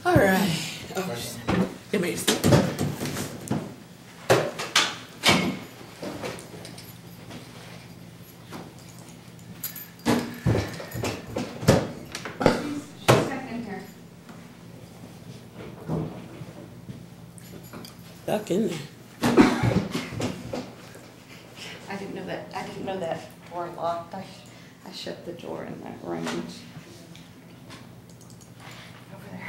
All right. Oh, give me a second. Stuck in there. I didn't know that door locked. I shut the door in that room. Over there.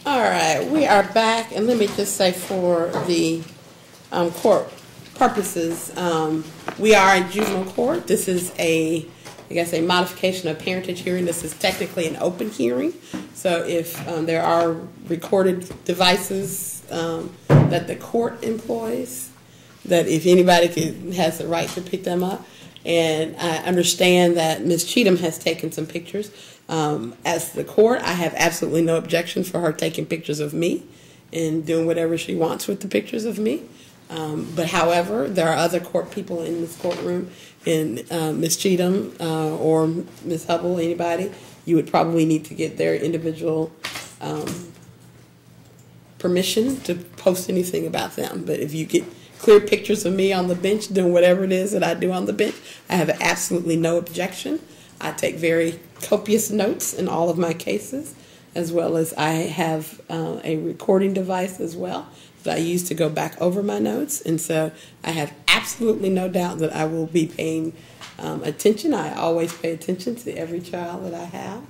All right, we are back, and let me just say for the court purposes, we are in juvenile court. This is I guess, a modification of parentage hearing. This is technically an open hearing, so if there are recorded devices that the court employs, that if anybody has the right to pick them up. And I understand that Ms. Cheatham has taken some pictures. As the court, I have absolutely no objection for her taking pictures of me and doing whatever she wants with the pictures of me. But however, there are other court people in this courtroom, and Ms. Cheatham or Ms. Hubble, anybody, you would probably need to get their individual permission to post anything about them. But if you get clear pictures of me on the bench doing whatever it is that I do on the bench, I have absolutely no objection. I take very copious notes in all of my cases, as well as I have a recording device as well that I use to go back over my notes. And so I have absolutely no doubt that I will be paying attention. I always pay attention to every child that I have.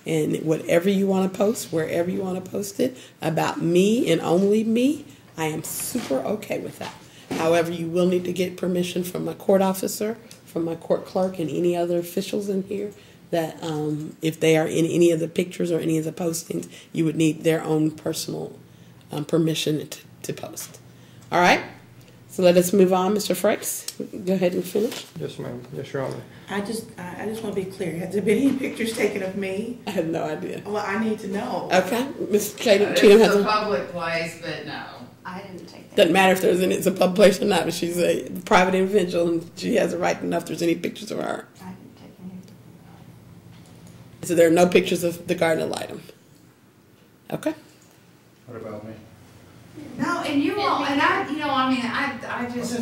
And whatever you want to post, wherever you want to post it, about me and only me, I am super okay with that. However, you will need to get permission from my court officer, from my court clerk, and any other officials in here that if they are in any of the pictures or any of the postings, you would need their own personal permission to post. All right? So let us move on. Mr. Frakes, go ahead and finish. Yes, ma'am. Yes, Your Honor. I just want to be clear. Have there been any pictures taken of me? I have no idea. Well, I need to know. Okay. Ms. Cheatham It's a public place, but no. I didn't take that. Doesn't matter if it's a public place or not, but she's a private individual and she has a right to know if there's any pictures of her. I didn't take any. So there are no pictures of the garden item. Okay. What about me? No, and you all, and I just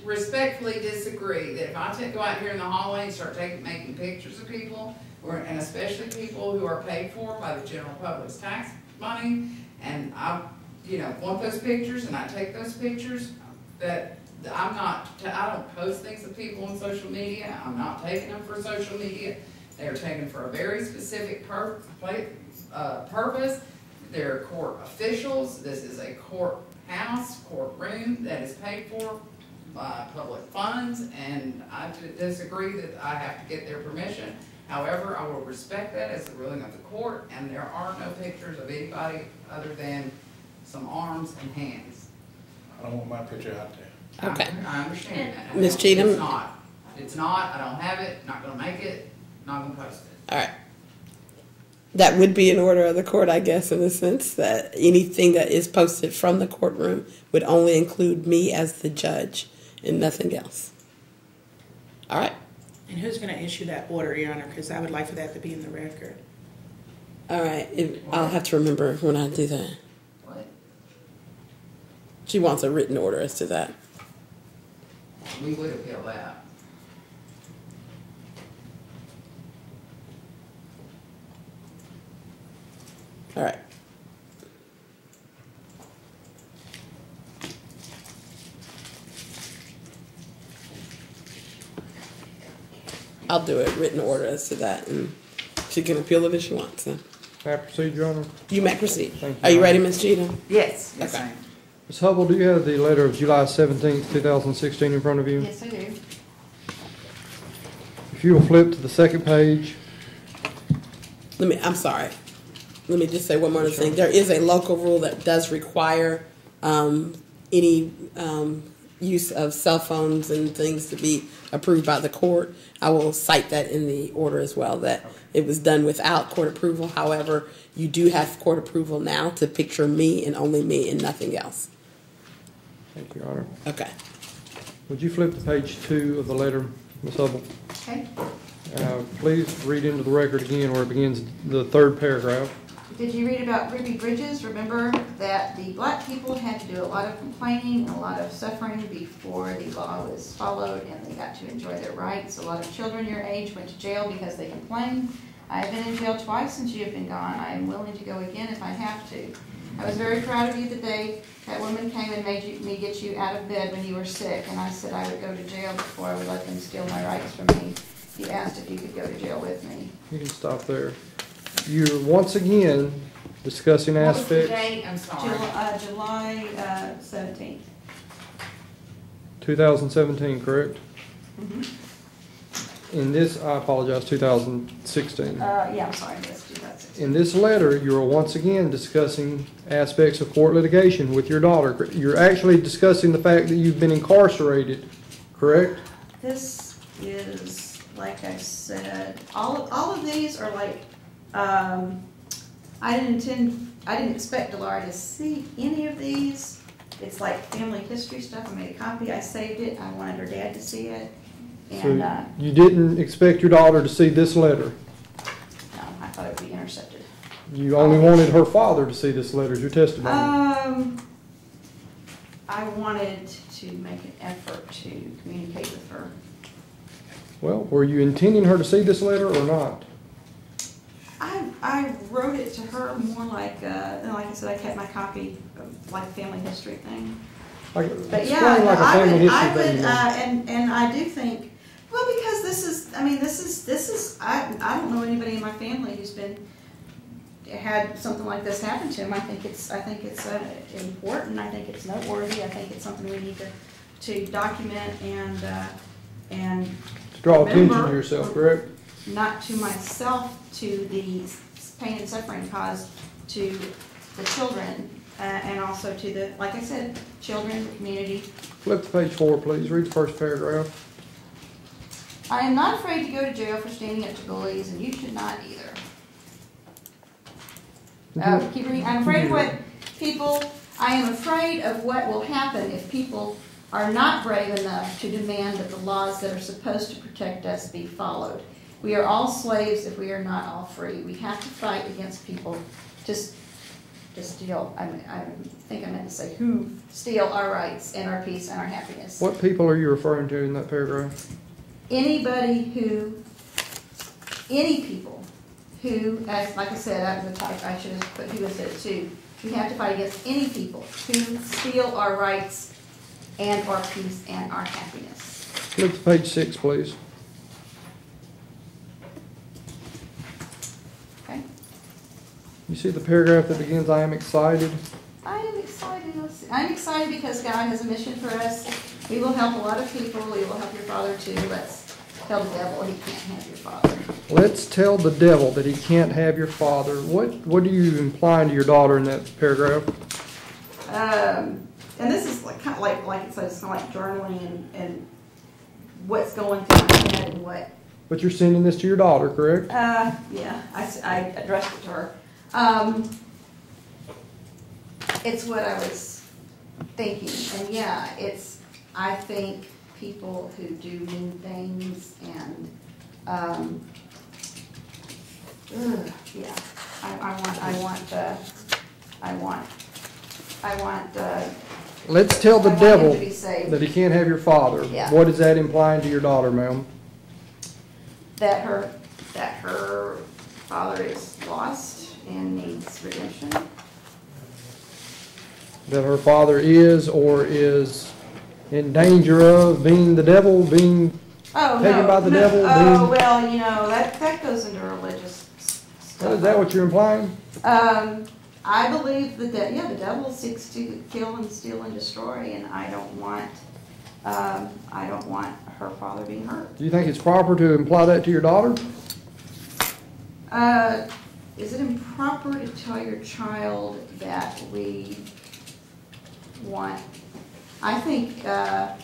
respectfully disagree that if I go out here in the hallway and start making pictures of people, and especially people who are paid for by the general public's tax money, and I want those pictures and I take those pictures, that I don't post things of people on social media. I'm not taking them for social media. They are taken for a very specific purpose. They're court officials. This is a courtroom that is paid for by public funds, and I disagree that I have to get their permission. However, I will respect that as the ruling of the court, and there are no pictures of anybody other than some arms and hands. I don't want my picture out there. Okay. I understand that. Ms. Cheatham? It's not. I don't have it. Not going to make it. Not going to post it. All right. That would be an order of the court, I guess, in the sense that anything that is posted from the courtroom would only include me as the judge and nothing else. All right. And who's going to issue that order, Your Honor? Because I would like for that to be in the record. All right. I'll have to remember when I do that. What? She wants a written order as to that. We would appeal that. All right. I'll do a written order as to that, and she can appeal it if she wants. So. May I proceed, Your Honor? You may proceed. Thank you. Are you ready, Ms. Cheatham? Yes. Okay. Ma'am. Ms. Hubble, do you have the letter of July 17th, 2016 in front of you? Yes, I do. If you will flip to the second page. I'm sorry. let me just say one more thing. There is a local rule that does require any use of cell phones and things to be approved by the court. I will cite that in the order as well, that it was done without court approval. However, you do have court approval now to picture me and only me and nothing else. Thank you, Your Honor. Okay. Would you flip to page 2 of the letter, Ms. Hubble? Okay. Please read into the record again where it begins the third paragraph. Did you read about Ruby Bridges? Remember that the black people had to do a lot of complaining and a lot of suffering before the law was followed and they got to enjoy their rights. A lot of children your age went to jail because they complained. I have been in jail twice since you have been gone. I am willing to go again if I have to. I was very proud of you the day that woman came and made me get you out of bed when you were sick, and I said I would go to jail before I would let them steal my rights from me. You asked if you could go to jail with me. You can stop there. You're once again discussing What was the aspects. date? I'm sorry. July 17th. 2017, correct? Mm-hmm. In this, I apologize, 2016. Yeah, I'm sorry, that's 2016. In this letter, you are once again discussing aspects of court litigation with your daughter. You're actually discussing the fact that you've been incarcerated, correct? This is, like I said, all of these are like, I didn't expect Delara to see any of these. It's like family history stuff. I made a copy, I saved it, I wanted her dad to see it. And, So you didn't expect your daughter to see this letter? no, I thought it would be intercepted. You only wanted her father to see this letter, your testimony? I wanted to make an effort to communicate with her. Well, were you intending her to see this letter or not? I wrote it to her more like I said, I kept my copy of like a family history thing. Like, But explain yeah, like a I family would, history thing. and I do think, well, because this is, I don't know anybody in my family who's had something like this happen to him. I think it's important. I think it's noteworthy. I think it's something we need to document and To draw attention remember, to yourself, correct? not to myself, to the pain and suffering caused to the children, and also to the, like I said, children, the community. Flip to page 4, please. Read the first paragraph. I am not afraid to go to jail for standing up to bullies, and you should not either. Keep reading. I'm afraid of what people, I am afraid of what will happen if people are not brave enough to demand that the laws that are supposed to protect us be followed. We are all slaves if we are not all free. We have to fight against people to steal, I think I meant to say who steal our rights and our peace and our happiness. What people are you referring to in that paragraph? Any people who, as like I said, I should have put who is it too. We have to fight against any people who steal our rights and our peace and our happiness. Flip to page 6, please. Okay? You see the paragraph that begins, I am excited? I am excited. I'm excited because God has a mission for us. We will help a lot of people. We will help your father too. Let's tell the devil he can't have your father. Let's tell the devil that he can't have your father. What are you implying to your daughter in that paragraph? And this is like kind of like it says, kind of like journaling and what's going through my head and what. But you're sending this to your daughter, correct? Yeah, I addressed it to her. It's what I was thinking, and yeah, I think people who do mean things and yeah, I want. Let's tell the I want devil him to be saved. that he can't have your father. Yeah. What is that implying to your daughter, ma'am? That her father is lost and needs redemption. That her father is or is in danger of being the devil, being taken by the devil? Oh, well, you know, that goes into religious stuff. Is that what you're implying? I believe that, the devil seeks to kill and steal and destroy, and I don't want her father being hurt. Do you think it's proper to imply that to your daughter? is it improper to tell your child that we want, I think, I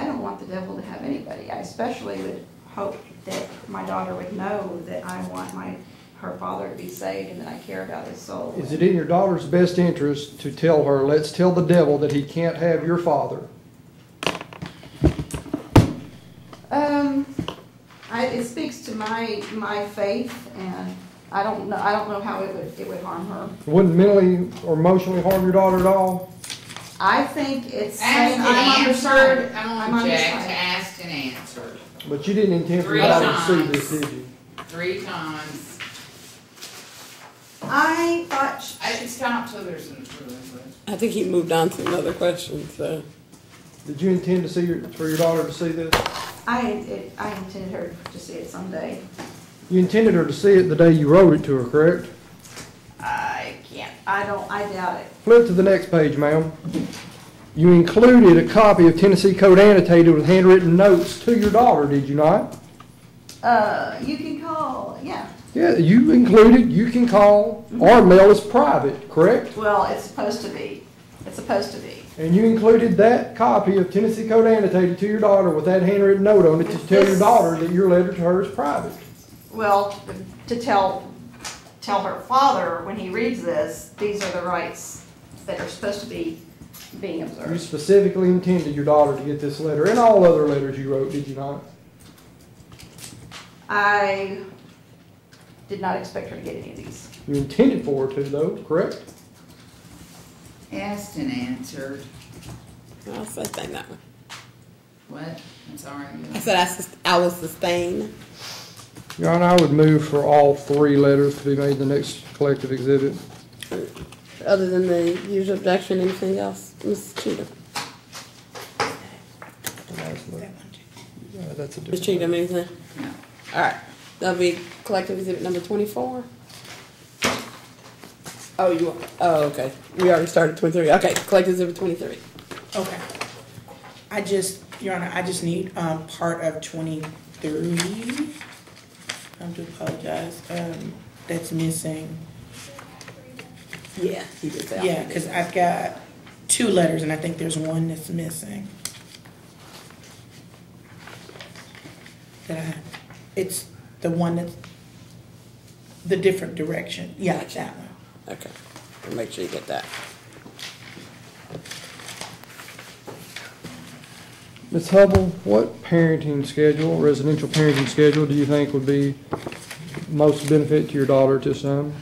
don't want the devil to have anybody. I especially would hope that my daughter would know that I want her father to be saved and that I care about his soul. Is it in your daughter's best interest to tell her, let's tell the devil that he can't have your father? It speaks to my faith, and I don't know how it would harm her. Wouldn't mentally or emotionally harm your daughter at all? I think it's Asked saying and I'm on the side. answered. I'm I'm gonna on the object to side. asked and answered. But you didn't intend for 3 your daughter to see times. this, did you? 3 times. I thought I didn't stop till there's an improvement. I think he moved on to another question, so. Did you intend to see for your daughter to see this? I intended her to see it someday. You intended her to see it the day you wrote it to her, correct? I doubt it. Flip to the next page, ma'am. You included a copy of Tennessee Code annotated with handwritten notes to your daughter, did you not? You can call, yeah. Yeah, you included, you can call, our mail is private, correct? Well, it's supposed to be. It's supposed to be. And you included that copy of Tennessee Code annotated to your daughter with that handwritten note on it to tell your daughter that your letter to her is private. Well, to tell her father when he reads this, these are the rights that are supposed to be being You observed. specifically intended your daughter to get this letter and all other letters you wrote, did you not? I did not expect her to get any of these. You intended for her to, though, correct? Asked and answered. I'll sustain that one. What? I'm sorry. I said I will sustain. Your Honor, I would move for all 3 letters to be made the next collective exhibit. Other than the usual objection, anything else? Ms. Cheatham? That's a Ms. different. Cheatham, anything? No. All right. That'll be collective exhibit number 24. Oh, okay. We already started 23. Okay, collective exhibit 23. Okay. Your Honor, I just need, part of 23. I do apologize, that's missing. Yeah, he did that. Yeah, because I've got 2 letters and I think there's one that's missing. It's the one that's the different direction. Yeah, Gotcha. that one. Okay. We'll make sure you get that. Ms. Hubble, what parenting schedule, residential parenting schedule, do you think would be most benefit to your daughter at this time?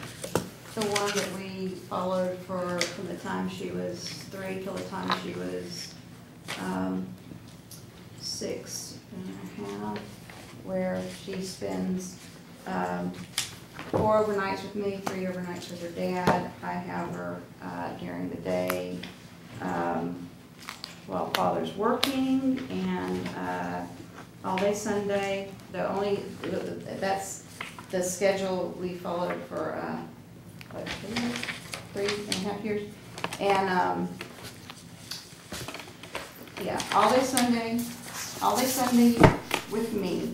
The one that we followed from the time she was 3 till the time she was 6 and a half, where she spends 4 overnights with me, 3 overnights with her dad. I have her during the day while father's working, and all day Sunday. That's the schedule we followed for 3.5 years. And yeah, all day Sunday with me.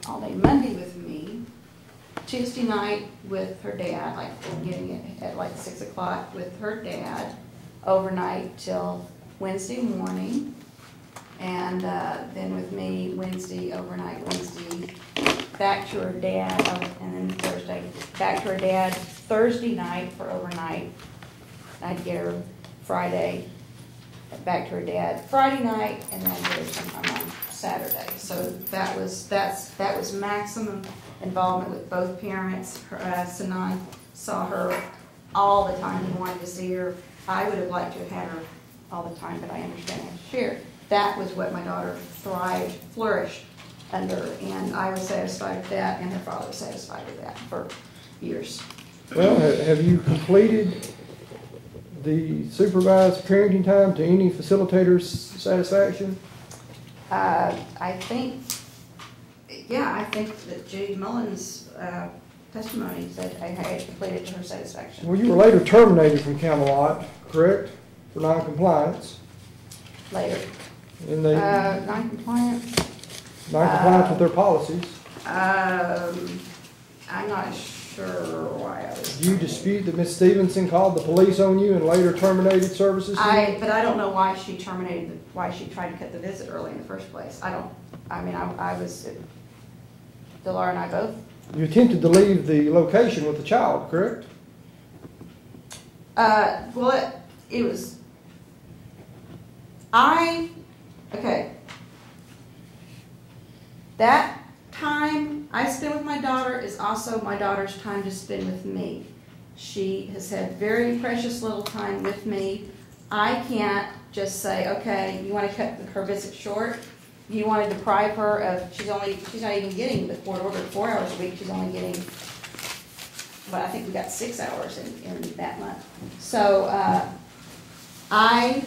All day Monday with me. Tuesday night with her dad, like getting it at like 6 o'clock with her dad, overnight till Wednesday morning. And then with me Wednesday, overnight Wednesday, back to her dad, and then Thursday, back to her dad Thursday night for overnight. I'd get her Friday, back to her dad Friday night, and then I'd get her sometime on Saturday. So that was maximum involvement with both parents. Sanan saw her all the time. He wanted to see her. I would have liked to have had her all the time, but I understand and share. That was what my daughter flourished under, and I was satisfied with that, and her father was satisfied with that for years. Well, have you completed the supervised parenting time to any facilitator's satisfaction? I think that Judy Mullins' testimony said I had completed to her satisfaction. Well, you were later terminated from Camelot, correct, for noncompliance? Later. And they, Non-compliant, Non-compliance with their policies. I'm not sure why I was. Do you dispute that Ms. Stevenson called the police on you and later terminated services to you? But I don't know why she terminated, why she tried to cut the visit early in the first place. I was, Delora and I both. You attempted to leave the location with the child, correct? Well, it was, okay. That time I spend with my daughter is also my daughter's time to spend with me. She has had very precious little time with me. I can't just say, okay, you want to cut her visit short? You want to deprive her of, she's not even getting the court ordered 4 hours a week, she's only getting, but I think we got 6 hours in that month. So I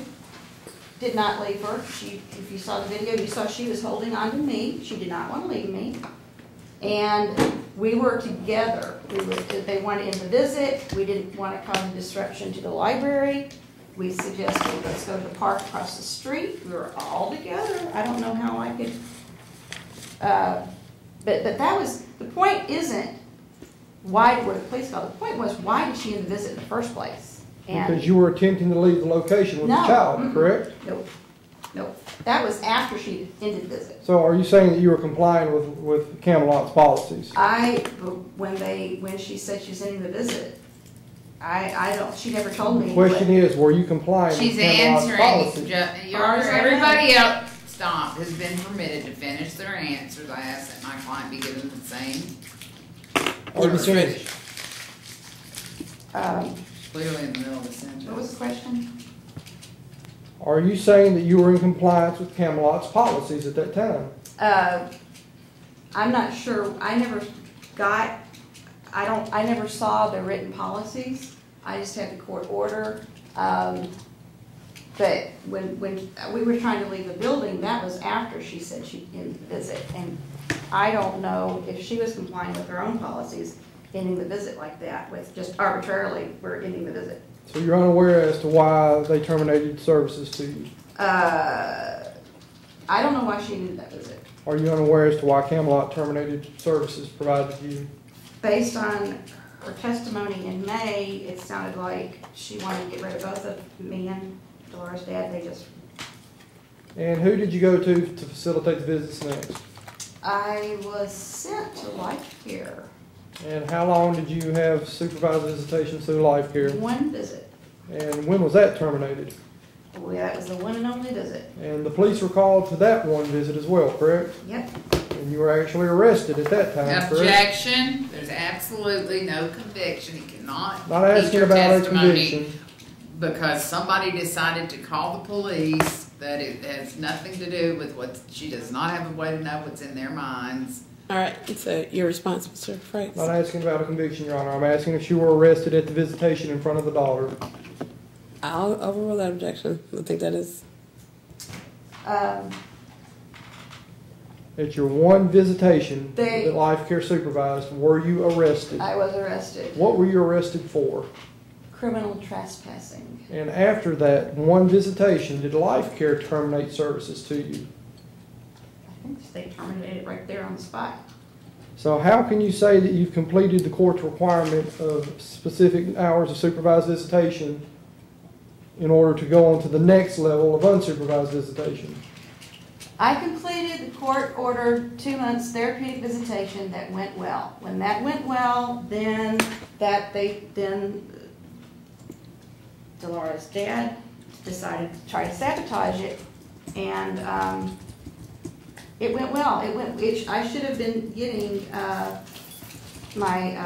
did not leave her. If you saw the video, you saw she was holding on to me. She did not want to leave me. And we were together. They wanted in to visit. We didn't want to cause a disruption to the library. We suggested, let's go to the park across the street. We were all together. I don't know how I could, but that was, the point isn't why were the police called. The point was, why did she end the visit in the first place? And because you were attempting to leave the location with the child, correct? Nope. That was after she ended the visit. So are you saying that you were complying with Camelot's policies? When she said she's ending the visit, I don't, she never told me. The question is, were you complying with Camelot's policies? Everybody else, stop, has been permitted to finish their answers. I ask that my client be given the same. Are you finished? Clearly in the middle of the sentence. What was the question? Are you saying that you were in compliance with Camelot's policies at that time? I'm not sure. I never saw the written policies. I just had the court order. But when we were trying to leave the building, that was after she said she'd end the visit. And I don't know if she was complying with her own policies, ending the visit like that, with just arbitrarily, we're ending the visit. So you're unaware as to why they terminated services to you? I don't know why she ended that visit. Are you unaware as to why Camelot terminated services provided to you? Based on her testimony in May, it sounded like she wanted to get rid of both of me and Dolores' dad. They just... And who did you go to facilitate the visits next? I was sent to Life Care. And how long did you have supervised visitations through Life Care? One visit. And when was that terminated? Well, that was the one and only visit. And the police were called to that one visit as well, correct? Yep. And you were actually arrested at that time, correct? Objection. There's absolutely no conviction. He cannot Not asking your about a testimony conviction. because somebody decided to call the police. That it has nothing to do with what, she does not have a way to know what's in their minds. All right, so your response, Mr. Frakes. Not asking about a conviction, Your Honor. I'm asking if you were arrested at the visitation in front of the daughter. I'll overrule that objection. I think that is. At your one visitation They- that Life Care supervised, were you arrested? I was arrested. What were you arrested for? Criminal trespassing. And after that one visitation, did Life Care terminate services to you? I think they terminated it right there on the spot. So how can you say that you've completed the court's requirement of specific hours of supervised visitation in order to go on to the next level of unsupervised visitation? I completed the court-ordered 2 months therapeutic visitation that went well. When that went well, then Dolores' dad decided to try to sabotage it, and it went well. I should have been getting my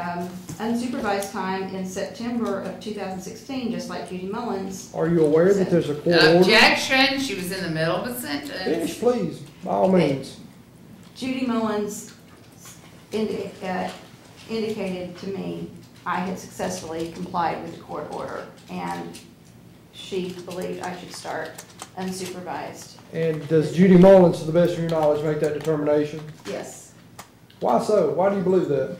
unsupervised time in September of 2016, just like Judy Mullins. Are you aware that there's a court order? Objection. She was in the middle of a sentence. Finish, please, by all means. Judy Mullins indicated to me I had successfully complied with the court order, and she believed I should start unsupervised. And does Judy Mullins, to the best of your knowledge, make that determination? Yes, Why so? Why do you believe that?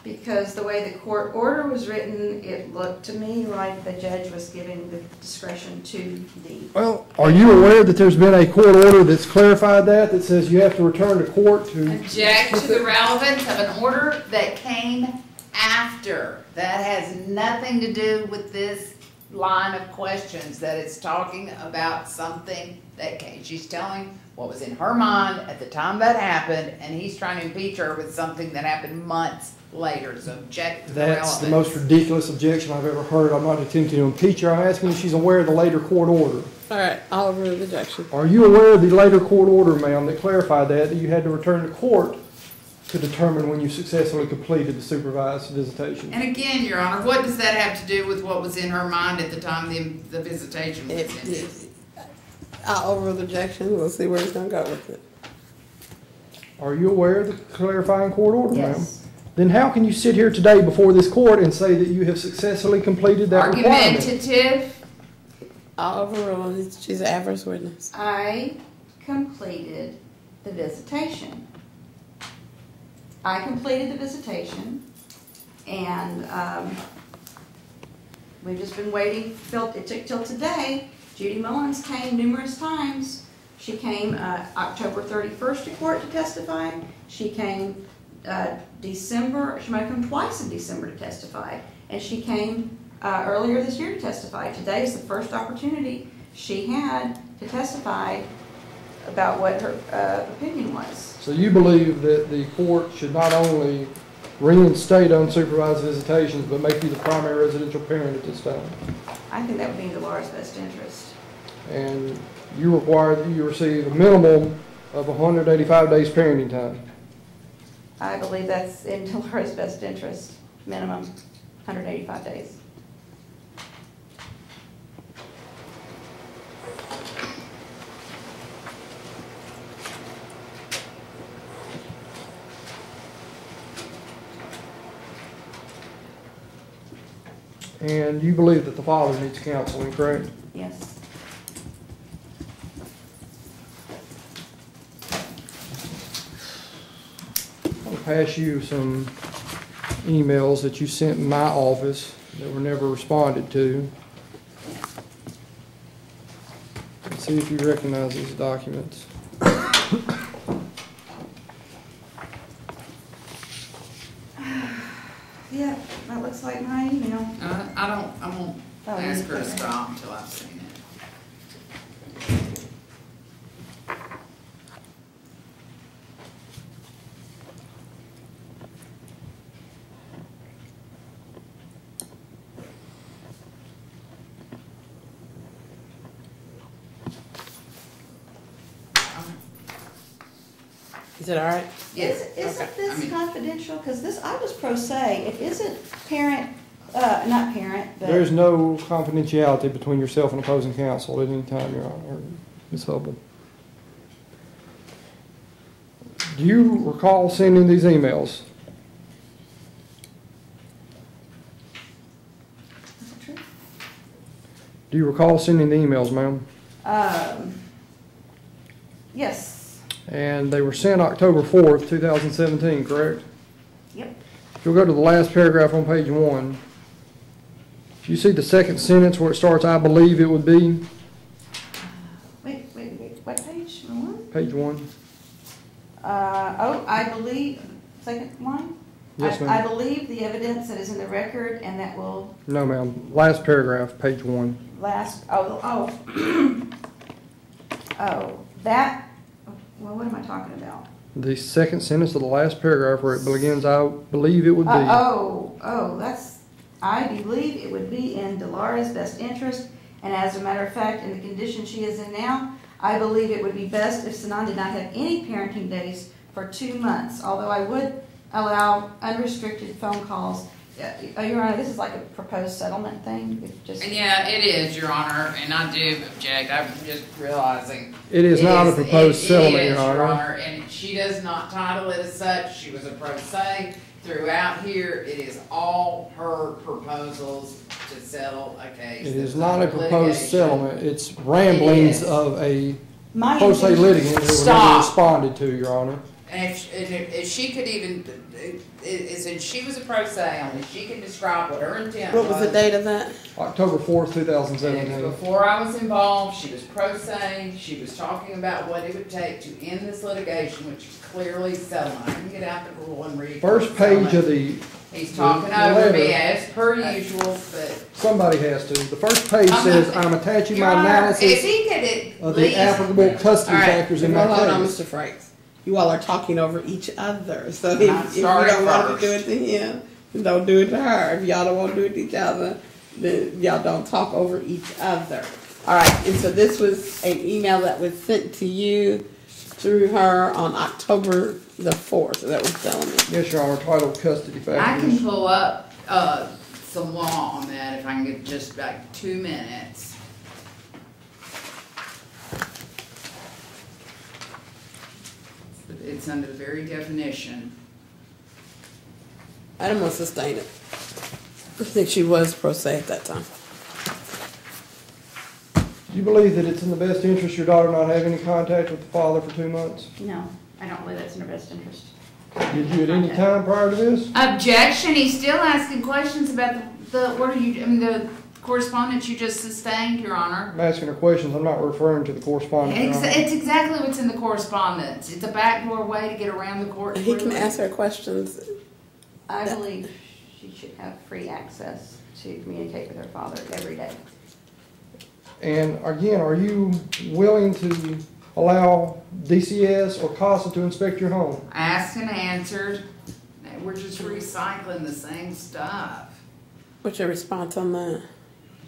because the way the court order was written, it looked to me like the judge was giving the discretion to the. Well, are you aware that there's been a court order that's clarified that says you have to return to court to? Object to the relevance of an order that came after. That has nothing to do with this line of questions, that it's talking about something that came. She's telling what was in her mind at the time that happened, and he's trying to impeach her with something that happened months later. So object to the relevance. That's the most ridiculous objection I've ever heard. I'm not attempting to impeach her. I'm asking if she's aware of the later court order. All right, I'll overrule the objection. Are you aware of the later court order, ma'am, that clarified that you had to return to court to determine when you successfully completed the supervised visitation? And again, Your Honor, what does that have to do with what was in her mind at the time the visitation was ended? I'll overrule the objection. We'll see where he's going to go with it. Are you aware of the clarifying court order, ma'am? Yes. Then how can you sit here today before this court and say that you have successfully completed that requirement? Argumentative. I'll overrule him. She's an adverse witness. I completed the visitation. I completed the visitation, and we've just been waiting. It took till today. Judy Mullins came numerous times. She came October 31st to court to testify. She came December. She might have come twice in December to testify, and she came earlier this year to testify. Today is the first opportunity she had to testify about what her opinion was. So you believe that the court should not only reinstate unsupervised visitations, but make you the primary residential parent at this time? I think that would be in Laura's best interest. And you require that you receive a minimum of 185 days parenting time. I believe that's in Laura's best interest, minimum 185 days. And you believe that the father needs counseling, correct? Yes. I'll pass you some emails that you sent in my office that were never responded to. Let's see if you recognize these documents. Yeah, that looks like my email. I won't ask her to stop until I've seen it. Is it all right? Yes. Isn't Okay. this confidential? Because this, I was pro se. It isn't parent, not parent, but. There's no confidentiality between yourself and opposing counsel at any time, Your Honor, Ms. Hubble. Do you recall sending these emails? Is it true? Do you recall sending the emails, ma'am? Yes. And they were sent October 4th, 2017, correct? Yep. If you'll go to the last paragraph on page 1, if you see the second sentence where it starts, I believe it would be, Wait. What page? One? page 1. I believe, second line? Yes, ma'am. I believe the evidence that is in the record and that will No, ma'am. Last paragraph, page 1. That, well, what am I talking about? The second sentence of the last paragraph where it begins, I believe it would be. That's, I believe it would be in Delara's best interest, and as a matter of fact, in the condition she is in now, I believe it would be best if Sanan did not have any parenting days for 2 months, although I would allow unrestricted phone calls. Your Honor, this is like a proposed settlement thing. And yeah, it is, Your Honor, and I do object. I'm just realizing. It is not a proposed settlement, Your Honor. And she does not title it as such. She was a pro se throughout here. It is all her proposals to settle a case. It is not a proposed litigation. settlement. It's ramblings It is. of a My pro se intention- litigant who was never Stop. responded to, Your Honor. And if she could even, since she was a pro se only, she could describe what her intent was. What was the date of that? October 4th, And it 2017. was before I was involved, she was pro se, she was talking about what it would take to end this litigation, which is clearly settlement. I can get out the rule and read. First page of the, He's talking the over me letter. as per usual, but. somebody has to. The first page says, I'm attaching Your my Honor, analysis if he could at of the least- applicable custody All right. factors in my Hold on, case. Mr. Franks. You all are talking over each other. So And if I you started don't want to first. do it to him, then don't do it to her. If y'all don't want to do it to each other, then y'all don't talk over each other. All right. And so this was an email that was sent to you through her on October the 4th. That was telling me. Yes, Your Honor, titled custody I can factors. pull up, some law on that if I can get just like 2 minutes. It's under the very definition. I don't want to sustain it. I think she was pro se at that time. Do you believe that it's in the best interest of your daughter not have any contact with the father for 2 months? No, I don't believe that's in her best interest. Did you at any time prior to this? Objection, he's still asking questions about the correspondence you just sustained, Your Honor. I'm asking her questions, I'm not referring to the correspondence, Your Honor. It's exactly what's in the correspondence. It's a backdoor way to get around the court. And he can ask her questions. I believe she should have free access to communicate with her father every day. And again, are you willing to allow DCS or Casa to inspect your home? Asked and answered. We're just recycling the same stuff. What's your response on that?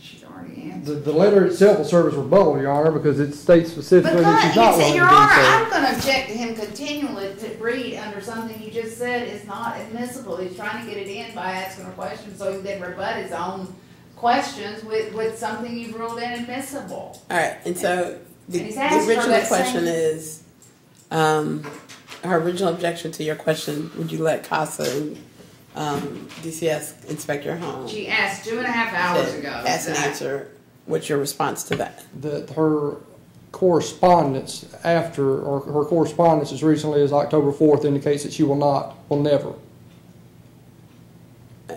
She's already answered. The letter itself will serve as rebuttal, Your Honor, because it states specifically that she's not willing to Your do Honor, so. I'm gonna object to him continually to read under something you just said is not admissible. He's trying to get it in by asking a question so he can then rebut his own questions with something you've ruled inadmissible. All right, and so the he's asked for original that question same- is, her original objection to your question, would you let Casa and DCS inspect your home? She asked 2.5 hours Said, ago. ask and answer. What's your response to that? That her correspondence after, or her correspondence as recently as October 4th indicates that she will never.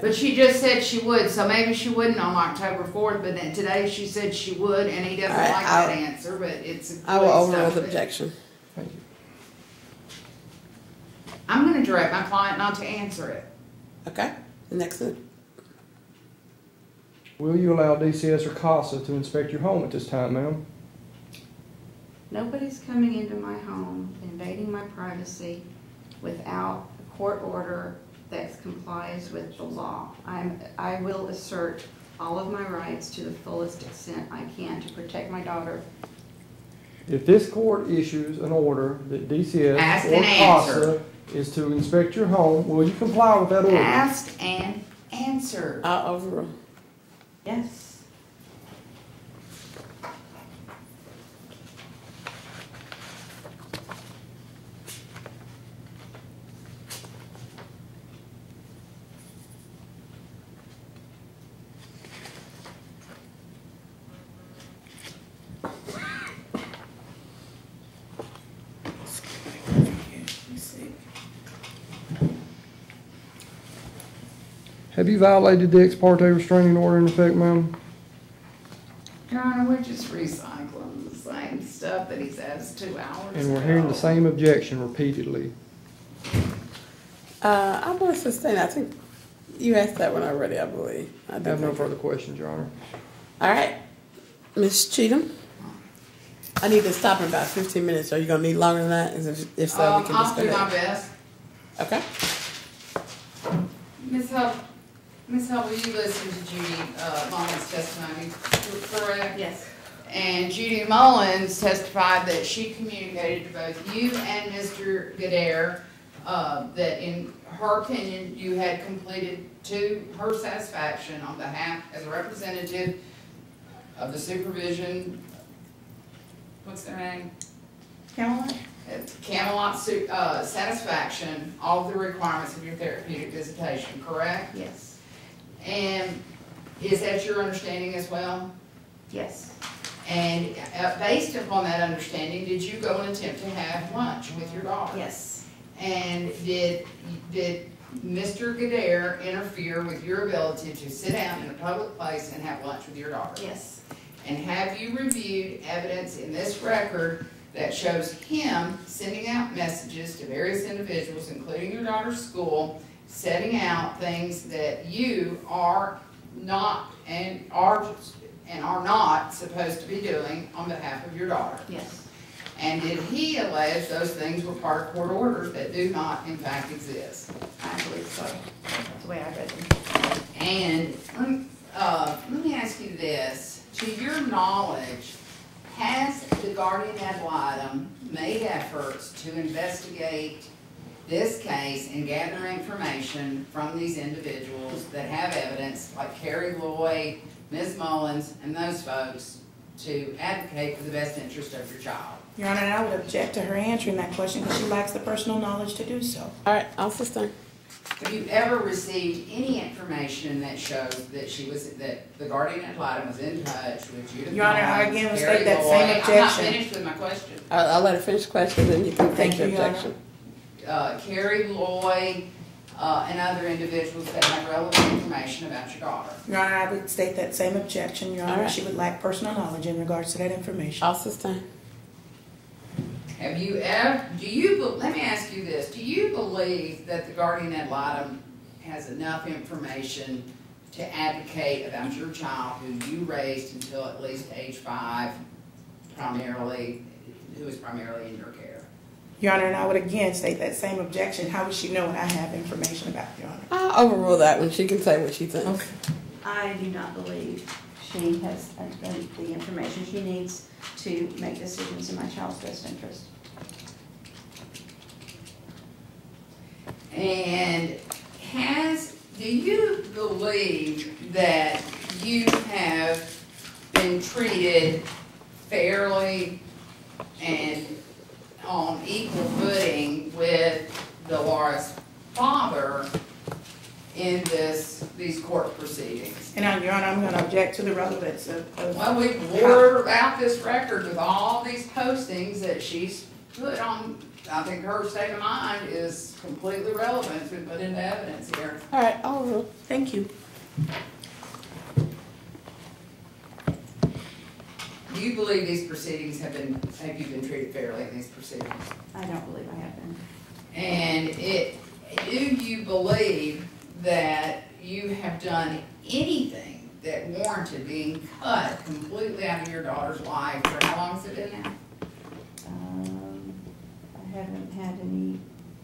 But she just said she would, so maybe she wouldn't on October 4th, but then today she said she would, and he doesn't All right, like I'll- that answer, but it's. I will overrule stuff the that- objection. Thank you. I'm gonna direct my client not to answer it. Okay, the next one. Will you allow DCS or Casa to inspect your home at this time, ma'am? Nobody's coming into my home, invading my privacy without a court order that complies with the law. I will assert all of my rights to the fullest extent I can to protect my daughter. If this court issues an order that DCS Ask or and answer. Casa is to inspect your home, will you comply with that order? Asked and answered. I'll overrule. Yes. Have you violated the ex parte restraining order in effect, ma'am? Your Honor, we're just recycling the same stuff that he's asked 2 hours And we're hearing the ago. same objection repeatedly. I want to sustain. I think you asked that one already, I believe. I I do have no think- further questions, Your Honor. All right, Ms. Cheatham. I need to stop in about 15 minutes. Are you gonna need longer than that? If so, we can I'll just go do my ahead. best. Okay. Ms. Hull, will you listen to Judy Mullins' testimony, correct? Yes. And Judy Mullins testified that she communicated to both you and Mr. Gadare that in her opinion, you had completed to her satisfaction on behalf, as a representative of the supervision, what's their name? Caroline? Camelot satisfaction, all of the requirements of your therapeutic visitation, correct? Yes. And is that your understanding as well? Yes. And based upon that understanding, did you go and attempt to have lunch with your daughter? Yes. And did Mr. Gadare interfere with your ability to sit down in a public place and have lunch with your daughter? Yes. And have you reviewed evidence in this record that shows him sending out messages to various individuals, including your daughter's school, setting out things that you are not and are not supposed to be doing on behalf of your daughter? Yes. And did he allege those things were part of court orders that do not in fact exist? I believe so. That's the way I read them. And let me ask you this. To your knowledge, has the guardian ad litem made efforts to investigate this case and gather information from these individuals that have evidence, like Carrie Lloyd, Ms. Mullins, and those folks, to advocate for the best interest of your child? Your Honor, and I would object to her answering that question because she lacks the personal knowledge to do so. All right, I'll sustain. Have you ever received any information that shows that that the guardian ad litem was in touch with Judith? Your Honor, I again will Carrie state that Lloyd? same I'm not objection. finished with my question. I'll let her finish the question, then you can Thank take your you, Your Honor. objection. Carrie Lloyd, and other individuals that have relevant information about your daughter. Your Honor, I would state that same objection, Your All Honor. right. She would lack personal knowledge in regards to that information. I'll sustain. Have you ever, let me ask you this, do you believe that the guardian ad litem has enough information to advocate about your child who you raised until at least age 5, primarily, who is primarily in your care? Your Honor, and I would again state that same objection. How would she know what I have information about, Your Honor? I'll overrule that one. She can say what she thinks. Okay. I do not believe she has the information she needs to make decisions in my child's best interest. And do you believe that you have been treated fairly and on equal footing with Dolores' father in these court proceedings? And now, Your Honor, I'm going to object to the relevance of Well, we wore out this record with all these postings that she's put on. I think her state of mind is completely relevant to put into evidence here. All right, I'll overrule. Thank you. Do you believe these proceedings have you been treated fairly in these proceedings? I don't believe I have been. And do you believe that you have done anything that warranted being cut completely out of your daughter's life? For how long has it been now? I haven't had any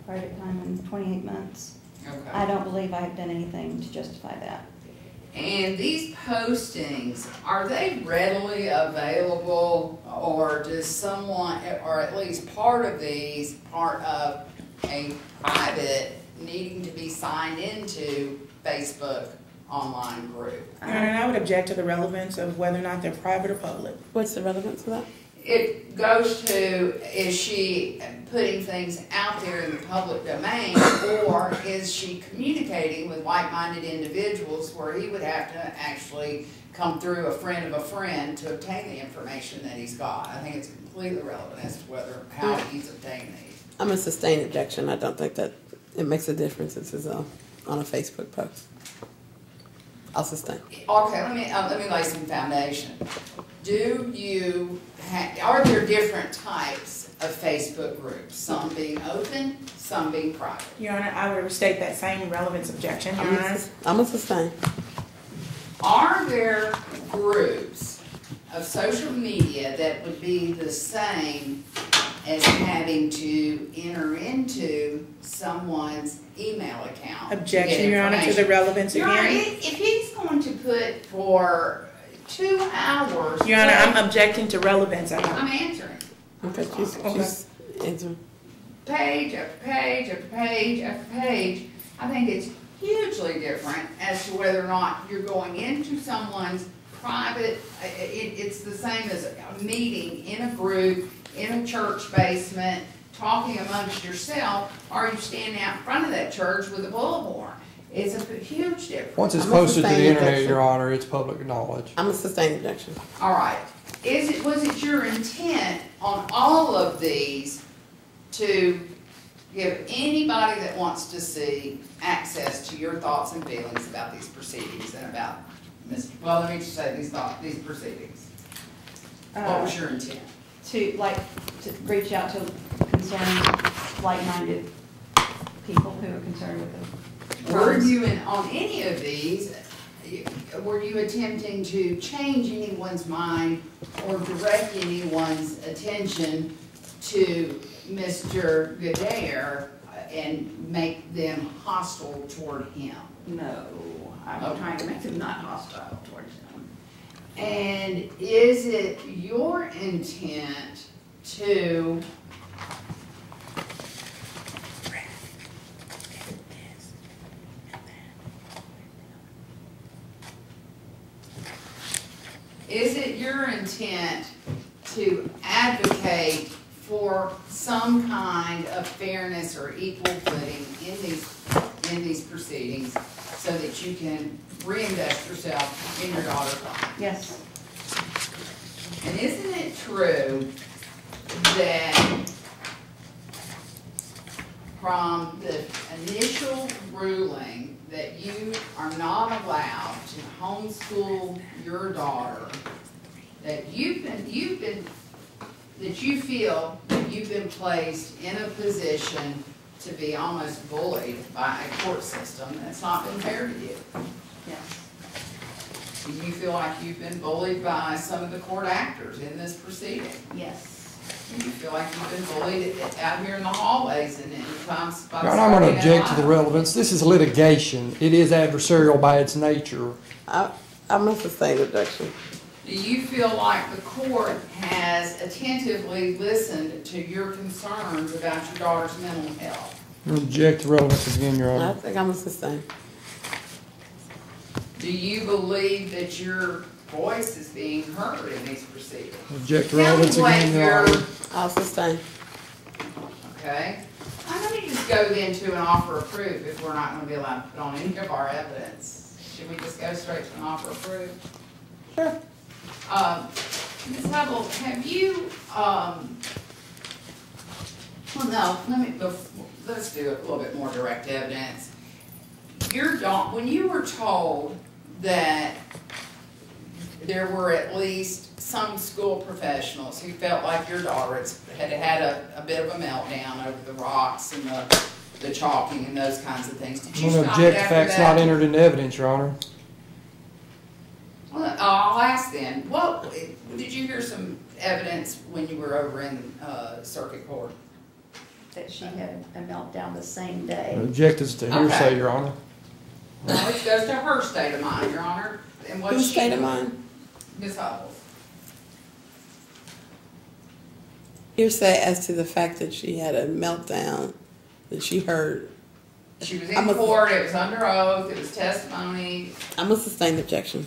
private time in 28 months. Okay. I don't believe I have done anything to justify that. And these postings, are they readily available, or does someone, or at least part of these, part of a private needing to be signed into Facebook online group? Your Honor, and I would object to the relevance of whether or not they're private or public. What's the relevance of that? It goes to, is she putting things out there in the public domain, or is she communicating with like-minded individuals where he would have to actually come through a friend of a friend to obtain the information that he's got? I think it's completely relevant as to how he's obtained these. I'm a sustained objection. I don't think that it makes a difference. This is on a Facebook post. I'll sustain. Okay, let me lay some foundation. Are there different types of Facebook groups? Some being open, some being private? Your Honor, I would restate that same relevance objection, Your Honor. I'm a sustain. Are there groups of social media that would be the same as having to enter into someone's email account? Objection, Your Honor, to the relevance Your Honor, again. if he's going to put for 2 hours. Your Honor, I'm objecting to relevance. I'm answering. Okay, she's answering. Page after page after page after page. I think it's hugely different as to whether or not you're going into someone's private, it's the same as a meeting in a group, in a church basement, talking amongst yourself, or are you standing out in front of that church with a bullhorn? It's a huge difference. Once it's I'm a posted to the sustained internet, objection. Your Honor, it's public knowledge. I'm a sustained objection. All right. Was it your intent on all of these to give anybody that wants to see access to your thoughts and feelings about these proceedings and about well, let me just say these proceedings. What was your intent? To reach out to concerned, like-minded people who are concerned with the Were crimes. you on any of these, were you attempting to change anyone's mind or direct anyone's attention to Mr. Goodare and make them hostile toward him? No, I'm trying to make them not hostile towards him. And is it your intent to advocate for some kind of fairness or equal footing in these proceedings so that you can reinvest yourself in your daughter's life? Yes. And isn't it true that from the initial ruling that you are not allowed to homeschool your daughter, that you feel that you've been placed in a position to be almost bullied by a court system that's not been fair to you? Yes. Do you feel like you've been bullied by some of the court actors in this proceeding? Yes. Do you feel like you've been bullied out here in the hallways and in times by Your Honor, I'm going to object to the relevance. This is litigation. It is adversarial by its nature. I'm going to sustain objection. Do you feel like the court has attentively listened to your concerns about your daughter's mental health? I object to relevance again, Your I Honor. think I'm going to sustain. Do you believe that your voice is being heard in these proceedings? Object to relevance again, Your Honor. I'll sustain. Okay. I'm going to just go then to an offer of proof if we're not going to be allowed to put on any of our evidence. Should we just go straight to an offer of proof? Sure. Ms. Hubble, have you, well, no, let's do a little bit more direct evidence. When you were told that there were at least some school professionals who felt like your daughter had a bit of a meltdown over the rocks and the chalking and those kinds of things, did you I'm going stop to object to after facts that? not entered into evidence, Your Honor. Well, I'll ask then. What did you hear some evidence when you were over in circuit court? That she had a meltdown the same day. Object is to hearsay, Okay. Your Honor. Well, it goes to her state of mind, Your Honor. And what Whose state of mind? Ms. Hubble. Hearsay as to the fact that she had a meltdown that she heard. She was in court. It was under oath. It was testimony. I'm going to sustain the objection.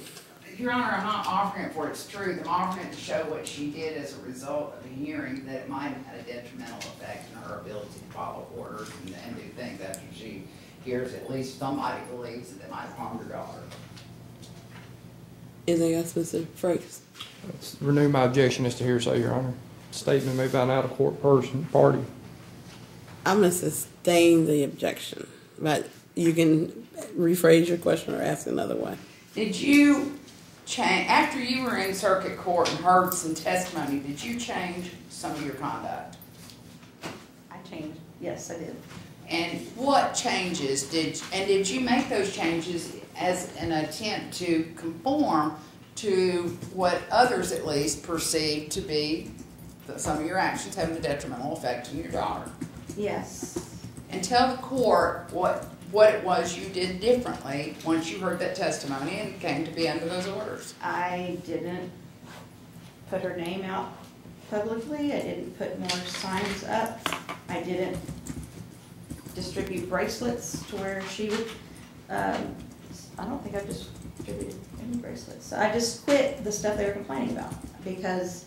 Your Honor, I'm not offering it for its truth. I'm offering it to show what she did as a result of a hearing, that it might have had a detrimental effect on her ability to follow orders and do things after she hears at least somebody believes that they might have harmed her daughter. Anything else, Mr. Frakes? Let's renew my objection as to hearsay, Your Honor. Statement made by an out-of-court party. I'm going to sustain the objection, but you can rephrase your question or ask another way. Did you change, after you were in circuit court and heard some testimony, did you change some of your conduct? I changed. Yes, I did. And what changes did you make those changes as an attempt to conform to what others at least perceived to be some of your actions having a detrimental effect on your daughter? Yes. And tell the court what it was you did differently once you heard that testimony and came to be under those orders. I didn't put her name out publicly. I didn't put more signs up. I didn't distribute bracelets to where she would, I don't think I distributed any bracelets. I just quit the stuff they were complaining about, because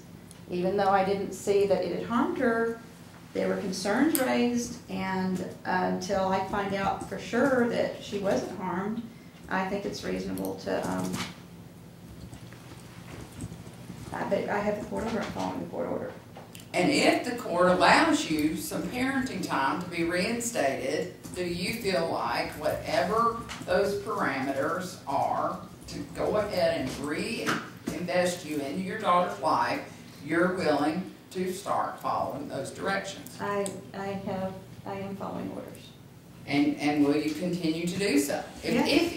even though I didn't see that it had harmed her, there were concerns raised, and until I find out for sure that she wasn't harmed, I think it's reasonable to, I have the court order, I'm following the court order. And if the court allows you some parenting time to be reinstated, do you feel like whatever those parameters are to go ahead and reinvest you into your daughter's life, you're willing to start following those directions? I am following orders. And will you continue to do so? Yes. If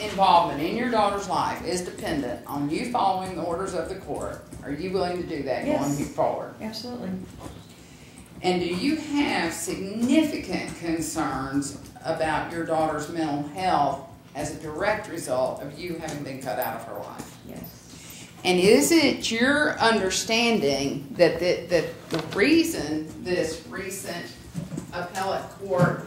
your involvement in your daughter's life is dependent on you following the orders of the court, are you willing to do that Yes. going forward? Absolutely. And do you have significant concerns about your daughter's mental health as a direct result of you having been cut out of her life? Yes. And is it your understanding that the reason this recent appellate court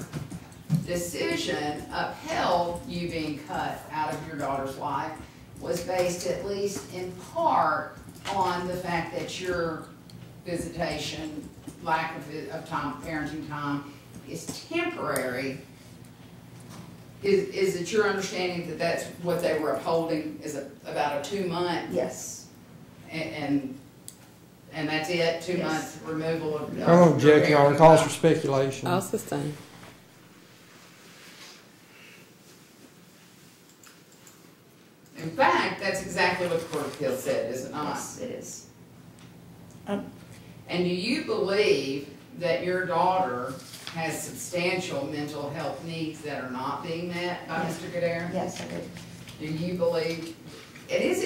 decision upheld you being cut out of your daughter's life was based at least in part on the fact that your visitation, lack of time, parenting time, is temporary? Is it your understanding that that's what they were upholding, is about a 2-month? Yes. And that's it, 2 Yes. months removal of. I don't object, Your Honor, calls for speculation. I'll sustain. In fact, that's exactly what the Court of Appeal said, is it not? Yes, it is. And do you believe that your daughter has substantial mental health needs that are not being met by Yes. Mr. Goodere? Yes, I do. Do you believe, and is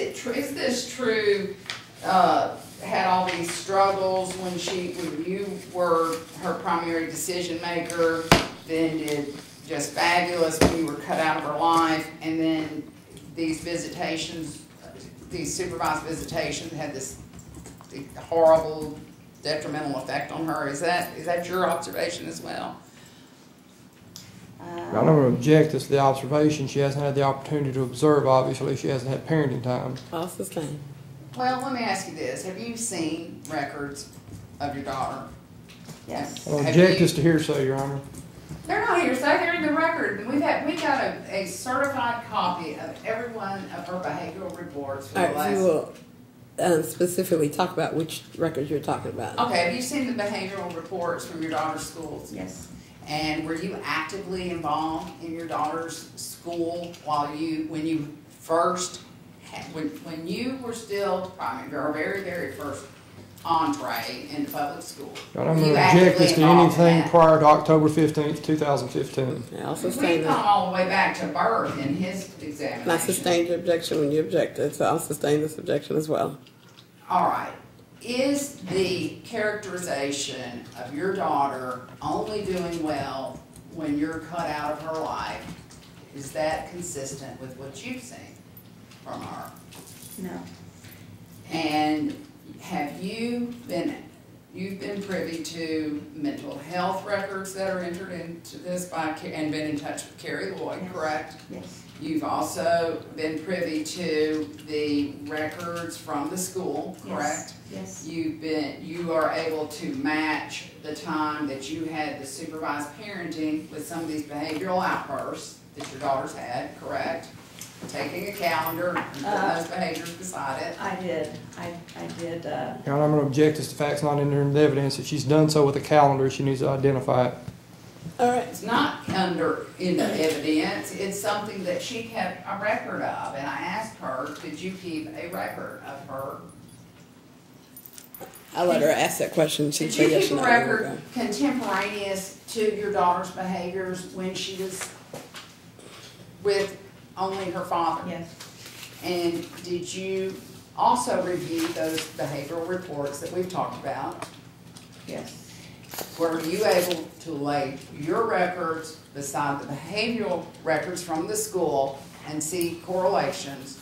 this true, had all these struggles when you were her primary decision maker, then did just fabulous when you were cut out of her life, and then these visitations, these supervised visitations had this horrible detrimental effect on her? Is that your observation as well? I don't object to the observation. She hasn't had the opportunity to observe, obviously. She hasn't had parenting time. I'll sustain. Well, let me ask you this. Have you seen records of your daughter? Yes. I don't Have object you- as to hearsay, Your Honor. They're not hearsay, they're in the record. We got a certified copy of every one of her behavioral reports for All the right, last. so we'll specifically talk about which records you're talking about. Okay, have you seen the behavioral reports from your daughter's schools? Yes. And were you actively involved in your daughter's school when you first, when you were still your very, very first entree into public school? Your Honor, I'm Were you going to object actively as to involved in anything that? prior to October 15th, 2015. Yeah, I'll We've sustain gone that. all the way back to birth in his examination. And I sustained your objection when you objected, so I'll sustain this objection as well. All right. Is the characterization of your daughter only doing well when you're cut out of her life, is that consistent with what you've seen from her? No. And have you've been privy to mental health records that are entered into this and been in touch with Carrie Lloyd, Yes. correct? Yes. You've also been privy to the records from the school, correct? Yes. You are able to match the time that you had the supervised parenting with some of these behavioral outbursts that your daughter's had, correct? Taking a calendar and putting those behaviors beside it. I did. I did. Your Honor, I'm going to object as to facts not entered into evidence. If she's done so with a calendar, she needs to identify it. All right. It's not in the evidence, it's something that she kept a record of, and I asked her, did you keep a record of her? I let her ask that question. She'd Did say you yes keep or a no. record contemporaneous to your daughter's behaviors when she was with only her father? Yes. And did you also review those behavioral reports that we've talked about? Yes. Were you able to lay your records beside the behavioral records from the school and see correlations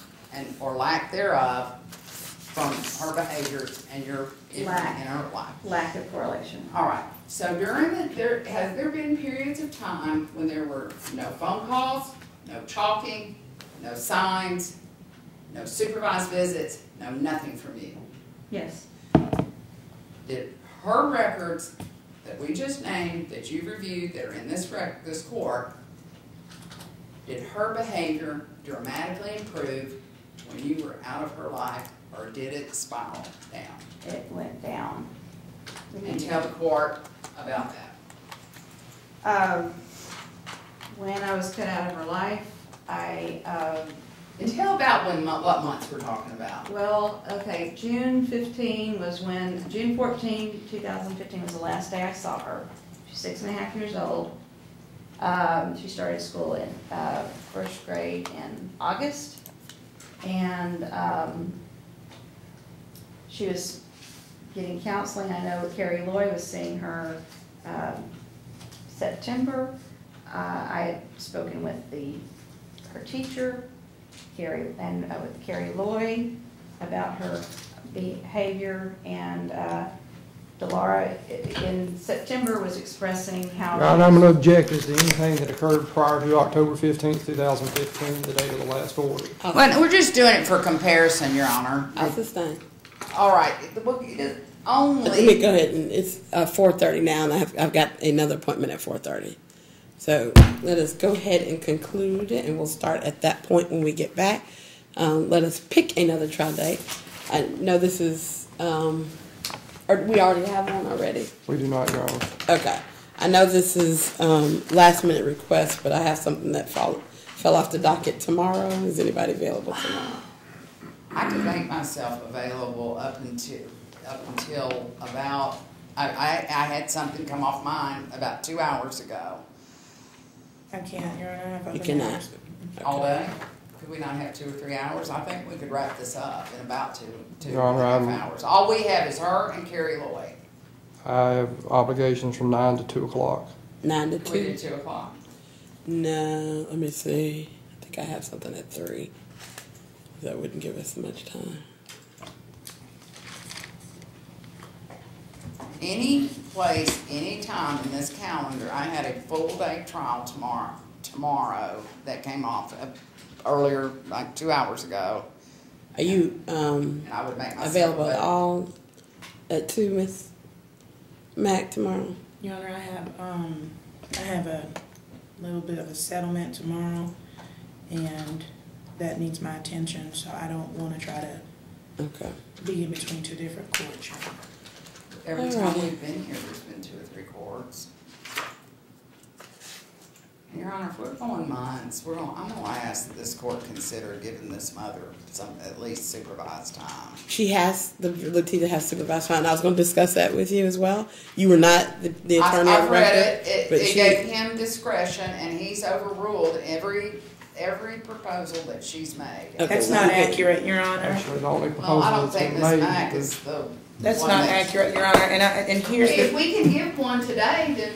or lack thereof from her behaviors and your in her life? Lack of correlation. All right. So has there been periods of time when there were no phone calls, no talking, no signs, no supervised visits, no nothing from you? Yes. Did her records that we just named, that you've reviewed, that are in this court, did her behavior dramatically improve when you were out of her life, or did it spiral down? It went down. and tell the court about that. When I was cut out of her life, And tell about what months we're talking about. well, okay, June 14, 2015 was the last day I saw her. She's 6.5 years old. She started school in first grade in August, and she was getting counseling. I know Carrie Loy was seeing her September. I had spoken with her teacher, Carrie, and with Carrie Loy about her behavior, and Delara in September was expressing how. Your Honor, I'm going to object as to anything that occurred prior to October 15th, 2015, the date of the last order. Well, we're just doing it for comparison, Your Honor. I'll sustain. All right, the book is only. Let me go ahead, and it's 4:30 now, and I've got another appointment at 4:30. So let us go ahead and conclude it, and we'll start at that point when we get back. Let us pick another trial date. I know this is, or we already have one already. We do not, Your Honor. Okay. I know this is last minute request, but I have something that fell off the docket tomorrow. Is anybody available tomorrow? I could make myself available up until about. I had something come off mine about 2 hours ago. I can't, Your Honor. You cannot. All day? Could we not have 2 or 3 hours? I think we could wrap this up in about two Your Honor, and a half hours. All we have is her and Carrie Loy. I have obligations from 9 to 2 o'clock. 9 to 2? We did 2 o'clock. No, let me see. I think I have something at 3. That wouldn't give us much time. Any place, any time in this calendar, I had a full day trial tomorrow that came off earlier, like 2 hours ago. Are you And I would make myself available at all at 2, Miss Mac, tomorrow? Your Honor, I have a little bit of a settlement tomorrow, and that needs my attention, so I don't want to try to Okay. be in between 2 different courts. Your Honor. Every All time right. we've been here, there's been 2 or 3 courts. Your Honor, if we're going months, I'm gonna ask that this court consider giving this mother some, at least supervised time. Letitia has supervised time. I was going to discuss that with you as well. You were not the attorney I've of read record. it, but it gave him discretion, and he's overruled every proposal that she's made. Okay. That's well, not we can- accurate, Your Honor. Actually, the only Well, I proposal don't that's think been Ms. made Mack is is the. That's one not that's- accurate, Your Honor, and here's If the, we can give one today, then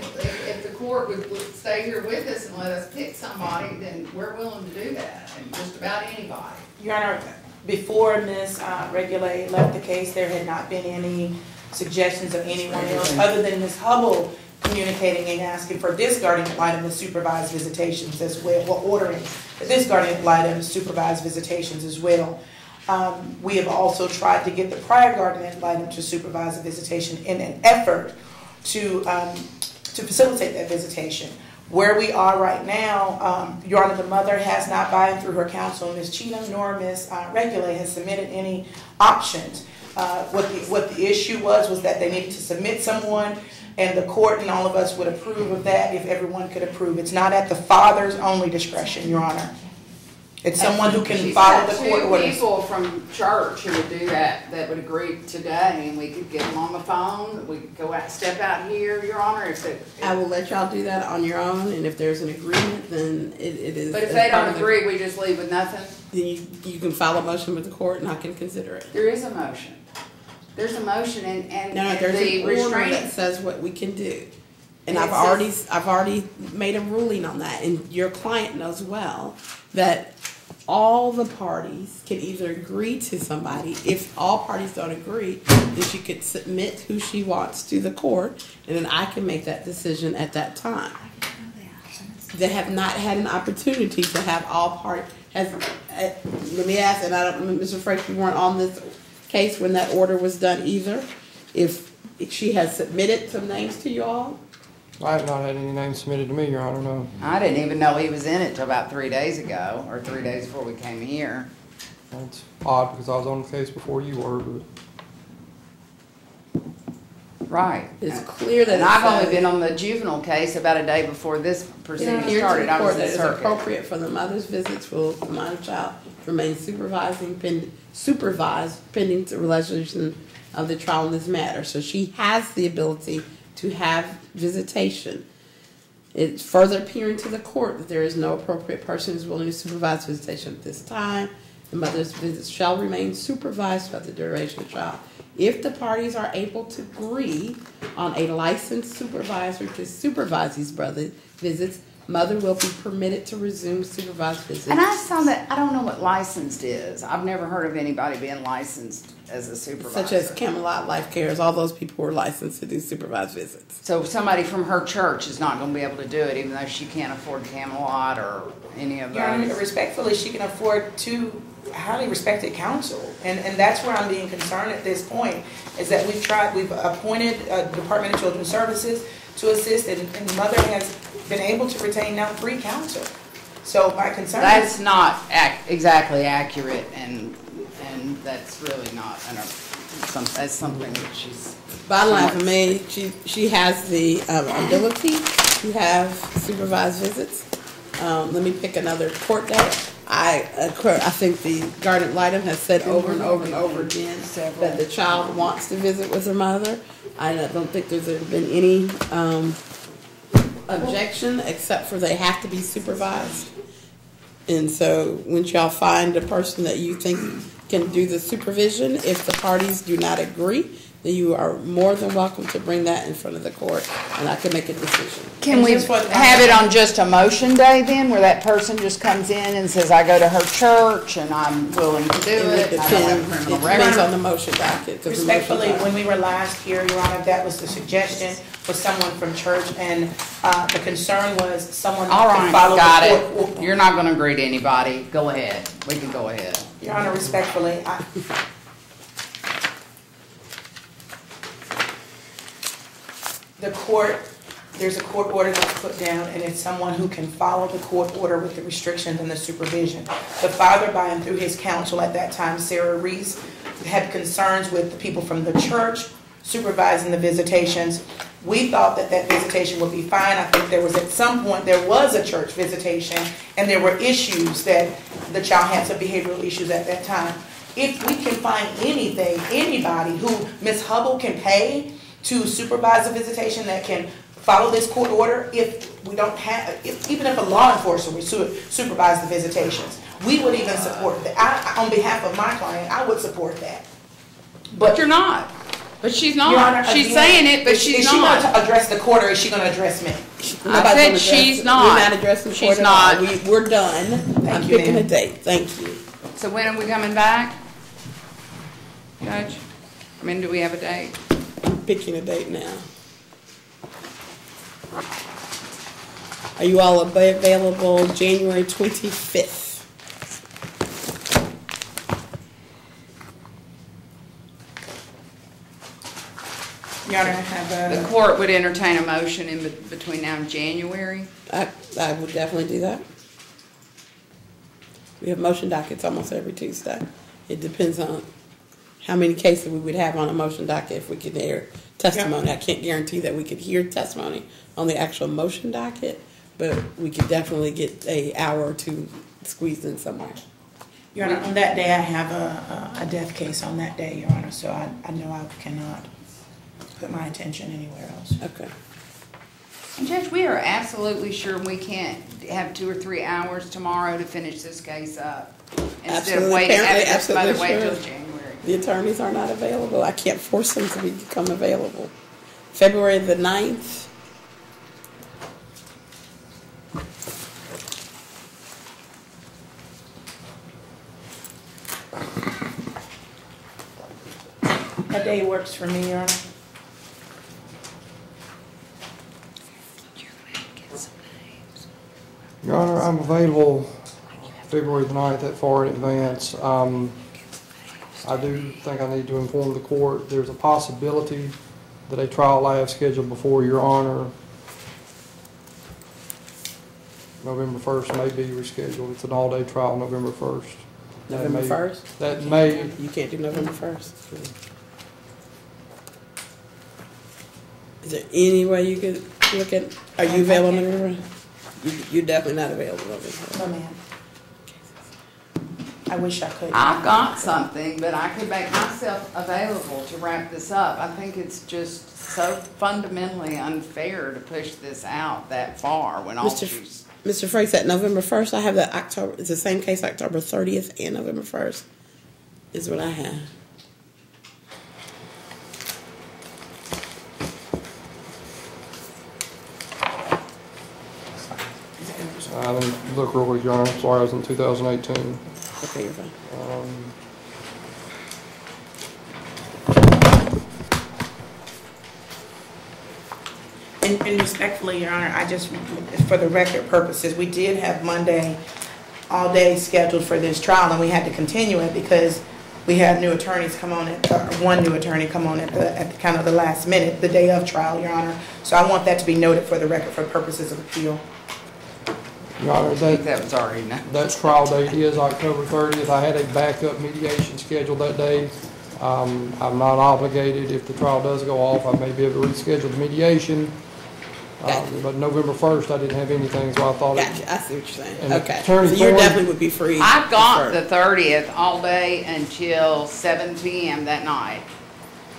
if the court would stay here with us and let us pick somebody, then we're willing to do that, and just about anybody. Your Honor, before Ms. Regulate left the case, there had not been any suggestions of anyone else other than Ms. Hubble communicating and asking for discarding in light of the supervised visitations as well, or ordering the discarding in light of the supervised visitations as well. We have also tried to get the prior guardian ad litem to supervise the visitation in an effort to facilitate that visitation. Where we are right now, Your Honor, the mother has not, by and through her counsel, Ms. Cheatham nor Ms. Regulate, has submitted any options. What the issue was that they needed to submit someone, and the court and all of us would approve of that if everyone could approve. It's not at the father's only discretion, Your Honor. It's someone who can follow the court She's got 2 orders. people from church who would do that would agree today, and we could get them on the phone, we could go out, step out here, Your Honor, I will let y'all do that on your own, and if there's an agreement, then it is. But if they don't agree, we just leave with nothing? Then you can file a motion with the court, and I can consider it. There is a motion. There's a motion, and No, there's the an order that restraint. says what we can do. And It I've already made a ruling on that, and your client knows well that all the parties can either agree to somebody. If all parties don't agree, then she could submit who she wants to the court, and then I can make that decision at that time. They have not had an opportunity to have all parties. Let me ask, and Mr. Frank, you weren't on this case when that order was done either. If she has submitted some names to you all. I have not had any names submitted to me, Your Honor, no. I didn't even know he was in it till about 3 days ago, or 3 days before we came here. It's odd because I was on the case before you were, but Right. It's clear that And it I've only says been on the juvenile case about a day before this it proceeding appears to started. the I was court in that it is circuit. appropriate for the mother's visits for the minor child to remain supervised pending the resolution of the trial in this matter. So she has the ability to have visitation. It's further appearing to the court that there is no appropriate person who is willing to supervise visitation at this time. The mother's visits shall remain supervised throughout the duration of the trial. If the parties are able to agree on a licensed supervisor to supervise these brother visits, mother will be permitted to resume supervised visits. And I saw that, I don't know what licensed is. I've never heard of anybody being licensed as a supervisor. Such as Camelot Life Cares, all those people were licensed to do supervised visits. So somebody from her church is not going to be able to do it, even though she can't afford Camelot or any of Your Honor, those. respectfully, she can afford two highly respected counsel. And that's where I'm being concerned at this point, is that we've appointed a Department of Children's Services to assist, and mother has been able to retain now 3 counsel. So my concern is... That's not exactly accurate, and that's really not, that's something that she's... Bottom line for me, she has the ability to have supervised visits. Let me pick another court date. I think the guardian litem has said over and over and over again that the child wants to visit with her mother. I don't think there's been any objection except for they have to be supervised. And so once y'all find a person that you think can do the supervision, if the parties do not agree, then you are more than welcome to bring that in front of the court, and I can make a decision. Can we have it on just a motion day then, where that person just comes in and says, I go to her church and I'm willing to do it? It depends on the motion docket. Respectfully, when we were last here, Your Honor, that was the suggestion for someone from church, and the concern was someone All can right, follow got the court. it. You're not going to agree to anybody. Go ahead. We can go ahead. Your Honor, respectfully, there's a court order that's put down, and it's someone who can follow the court order with the restrictions and the supervision. The father, by and through his counsel at that time, Sarah Reese, had concerns with the people from the church supervising the visitations. We thought that visitation would be fine. I think at some point there was a church visitation, and there were issues that the child had some behavioral issues at that time. If we can find anybody who Ms. Hubble can pay to supervise a visitation that can follow this court order, if we don't have, even if a law enforcer would supervise the visitations, we would even support that. On behalf of my client, I would support that. But you're not. But she's not. Your Honor, she's again, saying it, but she's not. Is she going to address the court, or is she going to address me? I said she's not. We're not addressing the court. She's not. We're done. I'm picking a date. Thank you. So when are we coming back, Judge? When do we have a date? I'm picking a date now. Are you all available January 25th? Your Honor, I have The court would entertain a motion in between now and January. I would definitely do that. We have motion dockets almost every Tuesday. It depends on how many cases we would have on a motion docket if we could hear testimony. I can't guarantee that we could hear testimony on the actual motion docket, but we could definitely get an hour or two squeezed in somewhere. Your Honor, on that day I have a death case on that day, Your Honor, so I know I cannot put my attention anywhere else. Okay. And Judge, we are absolutely sure we can't have 2 or 3 hours tomorrow to finish this case up. Instead of waiting, having this mother wait till January. The attorneys are not available. I can't force them to become available. February the 9th. That day works for me, Your Honor. Your Honor, I'm available February the 9th, that far in advance. I do think I need to inform the court there's a possibility that a trial I have scheduled before Your Honor November 1st may be rescheduled. It's an all-day trial November 1st. November 1st? That may... You can't do November 1st. Is there any way you could look at, are you available November? You're definitely not available November. No, ma'am. I wish I could. I've got something, but I could make myself available to wrap this up. I think it's just so fundamentally unfair to push this out that far when all she's... Mr. Frakes, at November 1st, I have that October, it's the same case, October 30th and November 1st is what I have. I didn't look real quick, Your Honor. Sorry, I was in 2018. Okay, you're fine. And respectfully, Your Honor, I just, for the record purposes, we did have Monday all day scheduled for this trial, and we had to continue it because we had new attorneys come on one new attorney come on at the kind of the last minute, the day of trial, Your Honor. So I want that to be noted for the record for purposes of appeal. Your Honor, I think that was already known. that trial date is October 30th. I had a backup mediation scheduled that day. I'm not obligated. If the trial does go off, I may be able to reschedule the mediation. But November 1st, I didn't have anything, so I thought... Gotcha, I see what you're saying. And Okay, Attorney so you Thorne- definitely would be free. I've got the 30th all day until 7 p.m. that night.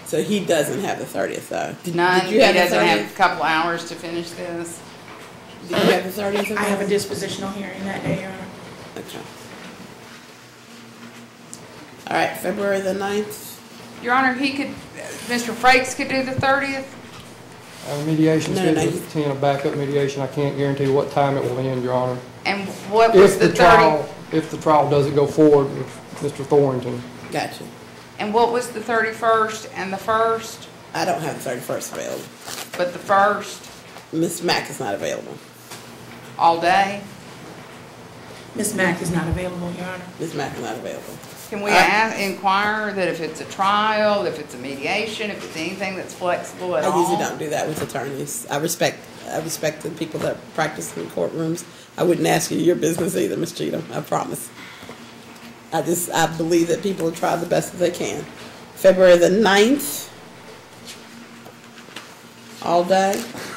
So he doesn't have the 30th, though. None, Did he you have the doesn't 30th? have a couple hours to finish this. Did you have the 30th? I have a dispositional hearing that day, Your Honor. Okay. All right, February the 9th. Your Honor, he could, Mr. Frakes could do the 30th? mediation No, scheduled no. at 10, a backup mediation. I can't guarantee what time it will end, Your Honor. And what was If the the 30? trial, if the trial doesn't go forward with Mr. Thornton. Gotcha. And what was the 31st and the 1st? I don't have the 31st available. But the 1st, Miss Mack is not available. all day? Ms. Mack is not available, Your Honor. Miss Mack is not available. Can we I- inquire that if it's a trial, if it's a mediation, if it's anything that's flexible at all? I usually don't do that with attorneys. I respect the people that practice in courtrooms. I wouldn't ask you your business either, Ms. Cheatham. I promise. I believe that people try the best that they can. February the 9th, all day.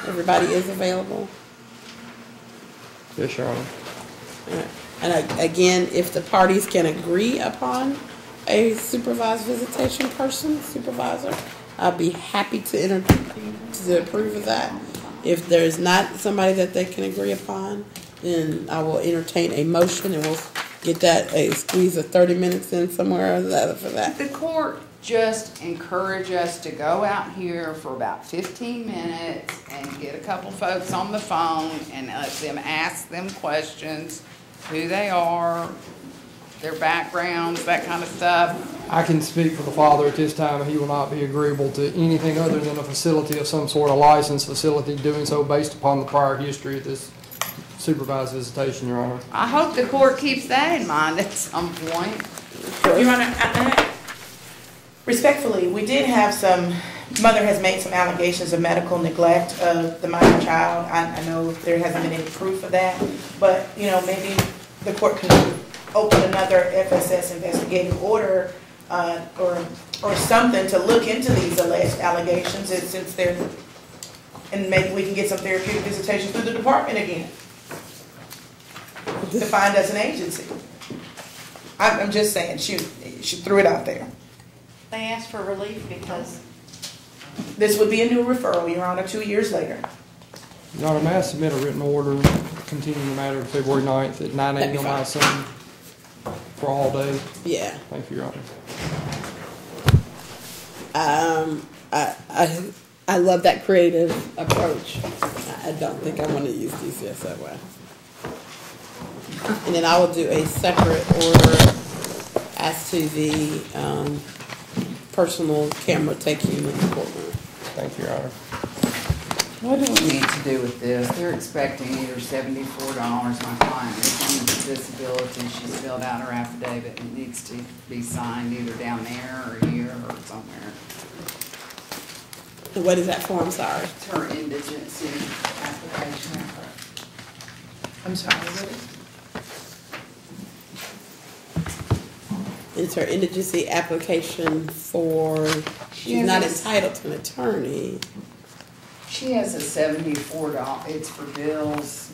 Everybody is available. Yes, Your Honor. And again, if the parties can agree upon a supervised visitation supervisor, I'd be happy to approve of that. If there's not somebody that they can agree upon, then I will entertain a motion and we'll get that, a squeeze of 30 minutes in somewhere or the other for that. The court just encourage us to go out here for about 15 minutes and get a couple folks on the phone and let them ask them questions, who they are, their backgrounds, that kind of stuff. I can speak for the father at this time. He will not be agreeable to anything other than a facility of some sort, a licensed facility, doing so based upon the prior history of this supervised visitation, Your Honor. I hope the court keeps that in mind at some point. Your Honor, respectfully, we did have mother has made some allegations of medical neglect of the minor child. I know there hasn't been any proof of that, but, maybe the court can open another FSS investigative order or something to look into these alleged allegations since they're, and maybe we can get some therapeutic visitation through the department again. Defined as an agency. I'm just saying, she threw it out there. They asked for relief because This would be a new referral, Your Honor, 2 years later. Your Honor, may I submit a written order continuing the matter of February 9th at 9 That'd be a.m. on my fine. son for all day? Yeah. Thank you, Your Honor. I love that creative approach. I don't think I want to use DCS that way. And then I will do a separate order as to the personal camera taking in the courtroom. Thank you, Your Honor. What do we need to do with this? They're expecting either $74. My client is on disability. She's filled out her affidavit and it needs to be signed either down there or here or somewhere. And what is that for? I'm sorry. It's her indigency application. I'm sorry, what is? It's her indigency application for, she's not entitled to an attorney. She has a $74, it's for bills,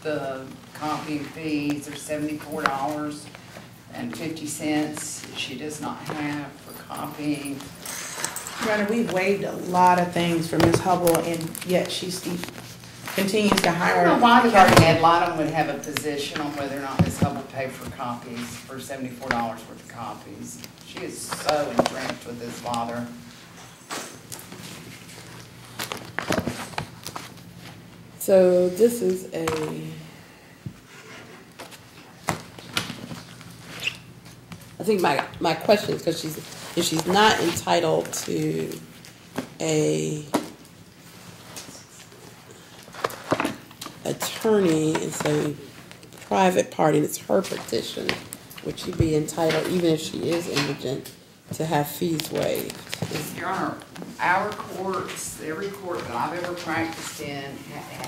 the copying fees are $74.50. She does not have for copying. Your Honor, we've waived a lot of things for Ms. Hubble, and yet she continues to I hire. don't know why the guardian ad litem would have a position on whether or not Ms. Hubble paid for copies, for $74 worth of copies. She is so entrenched with his father. So this is I think my question is because if she's not entitled to a attorney, it's a private party, and it's her petition, would she be entitled, even if she is indigent, to have fees waived? Your Honor, our courts, every court that I've ever practiced in,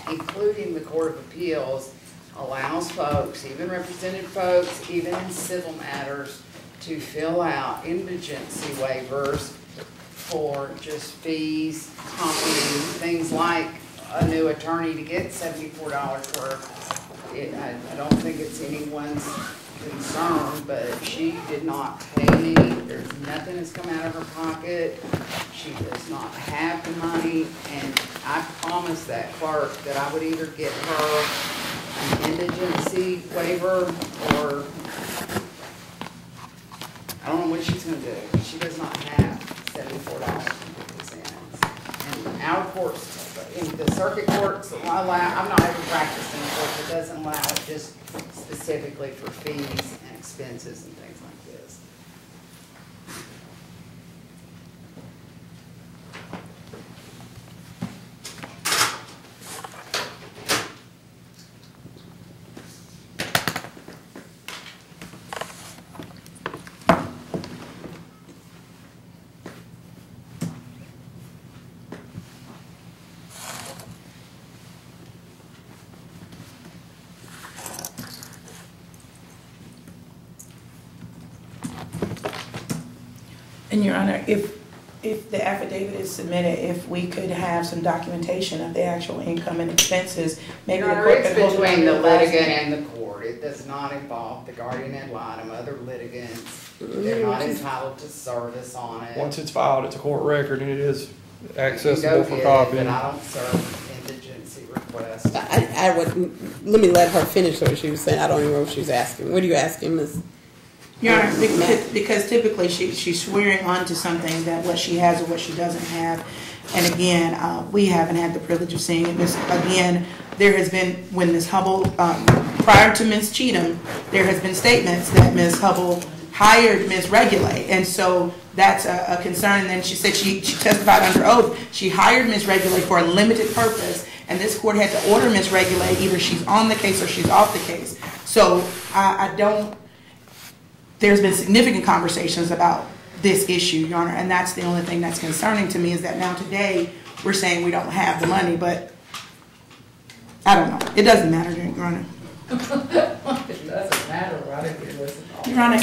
including the Court of Appeals, allows folks, even represented folks, even in civil matters, to fill out indigency waivers for just fees, copying, things like a new attorney to get $74 worth. I don't think it's anyone's concern, but she did not pay me. There's nothing that's come out of her pocket. She does not have the money, and I promised that clerk that I would either get her an indigency waiver or I don't know what she's going to do. She does not have $74.50. And our courts, in the circuit courts, allow, I'm not ever practicing in a court that doesn't allow it just specifically for fees and expenses and things like this. And Your Honor, if the affidavit is submitted, if we could have some documentation of the actual income and expenses, maybe the Your Honor, court it's could hold between it the on litigant and the court. It does not involve the guardian ad litem, other litigants. They're not entitled to service on it. Once it's filed, it's a court record and it is You can accessible go for get it, copying. but I don't serve indigency requests. I would, let me let her finish what she was saying. I don't even know what she was asking. What are you asking, Ms.? Your Honor, because typically she's swearing on to something that what she has or what she doesn't have. And again, we haven't had the privilege of seeing it. Again, there has been, when Ms. Hubble, prior to Ms. Cheatham, there has been statements that Ms. Hubble hired Ms. Regulate. And so that's a concern. And then she said she testified under oath. She hired Ms. Regulate for a limited purpose. And this court had to order Ms. Regulate, either she's on the case or she's off the case. So there's been significant conversations about this issue, Your Honor, and that's the only thing that's concerning to me is that now today we're saying we don't have the money, but I don't know. It doesn't matter, Your Honor. It doesn't matter, right, if you listen to all Your Honor.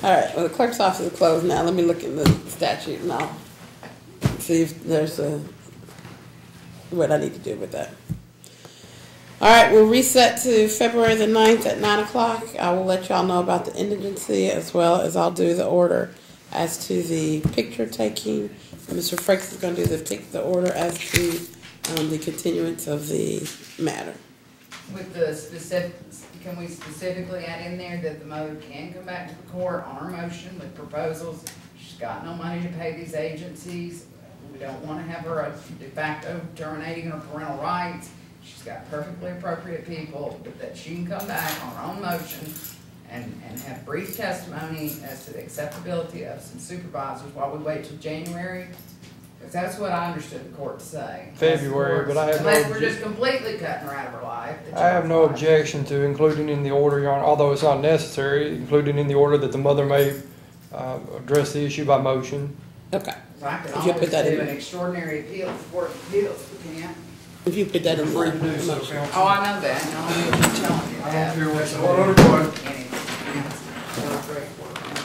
All right, well, the clerk's office is closed now. Let me look in the statute and I'll see if there's what I need to do with that. All right, we'll reset to February the 9th at 9 o'clock. I will let y'all know about the indigency as well as I'll do the order as to the picture taking. And Mr. Frakes is going to do the order as to the continuance of the matter. With the specifics, can we specifically add in there that the mother can come back to the court on her motion with proposals? She's got no money to pay these agencies. We don't want to have her de facto terminating her parental rights. She's got perfectly appropriate people, but that she can come back on her own motion and have brief testimony as to the acceptability of some supervisors while we wait till January. Because that's what I understood the court to say. February, but I have no Unless we're obje- just completely cutting her out of her life. the I have no child's life. objection to including in the order, Your Honor, although it's not necessary, including in the order that the mother may address the issue by motion. Okay. So I can If you put always that do in- an extraordinary appeal before it appeals, we can't. If you put that in Free to do the so, motion. counsel. Oh, I know that, and I'm just telling you I that. don't care what's But on the board. anyway, yeah, it's great work.